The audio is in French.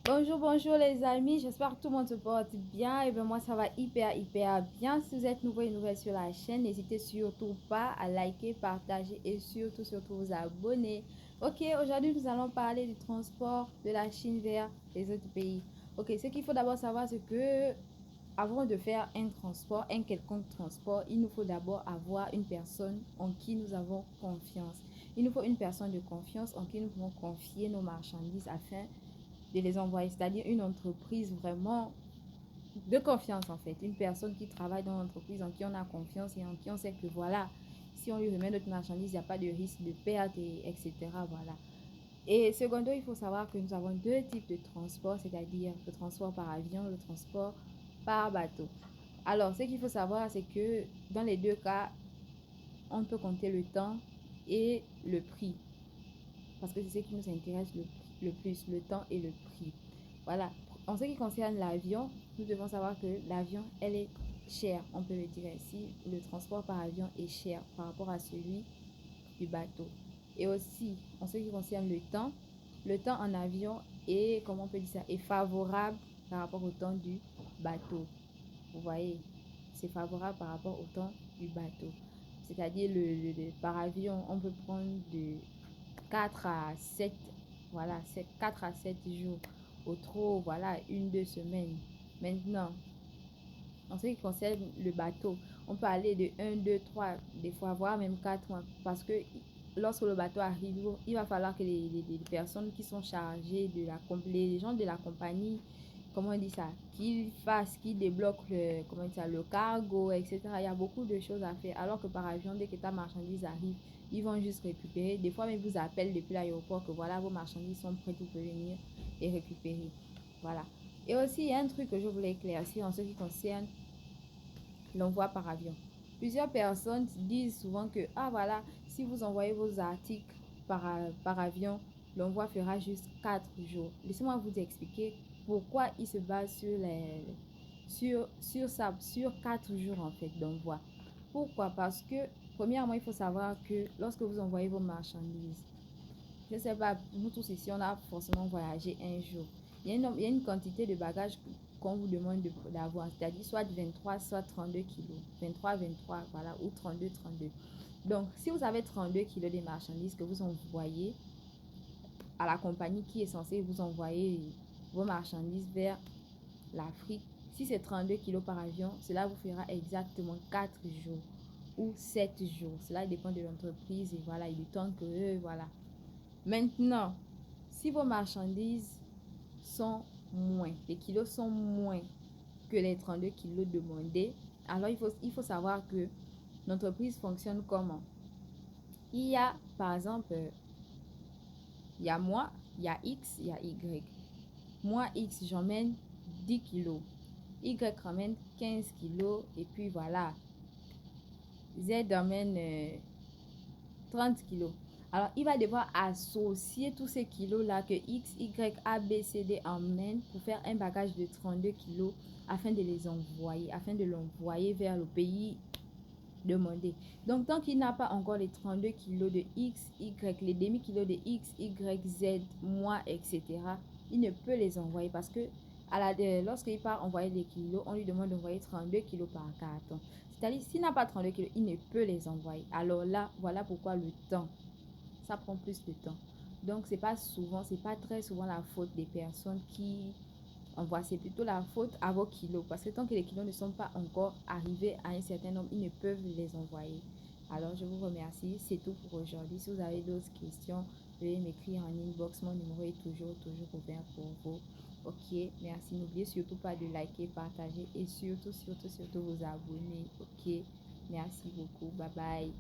Bonjour, bonjour les amis, j'espère que tout le monde se porte bien. Et bien moi ça va hyper bien. Si vous êtes nouveau et nouvelle sur la chaîne, n'hésitez surtout pas à liker, partager et surtout vous abonner. Ok, aujourd'hui nous allons parler du transport de la Chine vers les autres pays. Ok, ce qu'il faut d'abord savoir c'est que avant de faire un transport, un quelconque transport, il nous faut d'abord avoir une personne en qui nous avons confiance. Il nous faut une personne de confiance en qui nous pouvons confier nos marchandises afin de les envoyer, c'est-à-dire une entreprise vraiment de confiance en fait, une personne qui travaille dans l'entreprise en qui on a confiance et en qui on sait que voilà, si on lui remet notre marchandise, il n'y a pas de risque de perte, etc. Voilà. Et secondo, il faut savoir que nous avons deux types de transport, c'est-à-dire le transport par avion, le transport par bateau. Alors, ce qu'il faut savoir, c'est que dans les deux cas, on peut compter le temps et le prix. Parce que c'est ce qui nous intéresse le plus, le temps et le prix. Voilà. En ce qui concerne l'avion, nous devons savoir que l'avion, elle est chère, on peut le dire ainsi. Le transport par avion est cher par rapport à celui du bateau. Et aussi, en ce qui concerne le temps en avion est, comment on peut dire ça, est favorable par rapport au temps du bateau. Vous voyez, c'est favorable par rapport au temps du bateau. C'est-à-dire, par avion, on peut prendre de 4 à 7, voilà, c'est 4 à 7 jours. Au trop, voilà, une, 2 semaines. Maintenant, en ce qui concerne le bateau, on peut aller de un 2 3 des fois, voire même 4 mois. Parce que lorsque le bateau arrive, il va falloir que les personnes qui sont chargées de les gens de la compagnie, comment on dit ça, qu'ils fassent, qu'ils débloquent comment on dit ça, le cargo, etc. Il y a beaucoup de choses à faire. Alors que par avion, dès que ta marchandise arrive, ils vont juste récupérer. Des fois, même ils vous appellent depuis l'aéroport que voilà, vos marchandises sont prêtes, vous pouvez venir les récupérer. Voilà. Et aussi, il y a un truc que je voulais éclaircir en ce qui concerne l'envoi par avion. Plusieurs personnes disent souvent que, ah voilà, si vous envoyez vos articles par avion, l'envoi fera juste 4 jours. Laissez-moi vous expliquer pourquoi il se base sur 4 jours en fait d'envoi. Pourquoi? Parce que, premièrement, il faut savoir que lorsque vous envoyez vos marchandises, je ne sais pas, nous tous ici, on a forcément voyagé un jour. Il y a une quantité de bagages qu'on vous demande d'avoir, c'est-à-dire soit 23, soit 32 kilos. 23, 23, voilà, ou 32, 32. Donc, si vous avez 32 kilos de marchandises que vous envoyez à la compagnie qui est censée vous envoyer vos marchandises vers l'Afrique, si c'est 32 kilos par avion, cela vous fera exactement 4 jours ou 7 jours. Cela dépend de l'entreprise et voilà, et du temps que, voilà. Maintenant, si vos marchandises sont moins, les kilos sont moins que les 32 kilos demandés, alors il faut savoir que l'entreprise fonctionne comment? Il y a, par exemple, il y a moi, il y a X, il y a Y. Moi, X, j'emmène 10 kilos. Y ramène 15 kilos. Et puis voilà, Z emmène 30 kilos. Alors, il va devoir associer tous ces kilos-là que X, Y, A, B, C, D emmènent pour faire un bagage de 32 kilos afin de les envoyer, afin de l'envoyer vers le pays demandé. Donc, tant qu'il n'a pas encore les 32 kilos de X, Y, les demi-kilos de X, Y, Z, moi, etc., il ne peut les envoyer parce que lorsqu'il part envoyer des kilos, on lui demande d'envoyer 32 kilos par carton. C'est-à-dire, s'il n'a pas 32 kilos, il ne peut les envoyer. Alors là, voilà pourquoi le temps, ça prend plus de temps. Donc, c'est pas très souvent la faute des personnes qui envoient. C'est plutôt la faute à vos kilos. Parce que tant que les kilos ne sont pas encore arrivés à un certain nombre, ils ne peuvent les envoyer. Alors, je vous remercie. C'est tout pour aujourd'hui. Si vous avez d'autres questions, veuillez m'écrire en inbox. Mon numéro est toujours ouvert pour vous. Ok, merci. N'oubliez surtout pas de liker, partager et surtout vous abonner. Ok, merci beaucoup. Bye bye.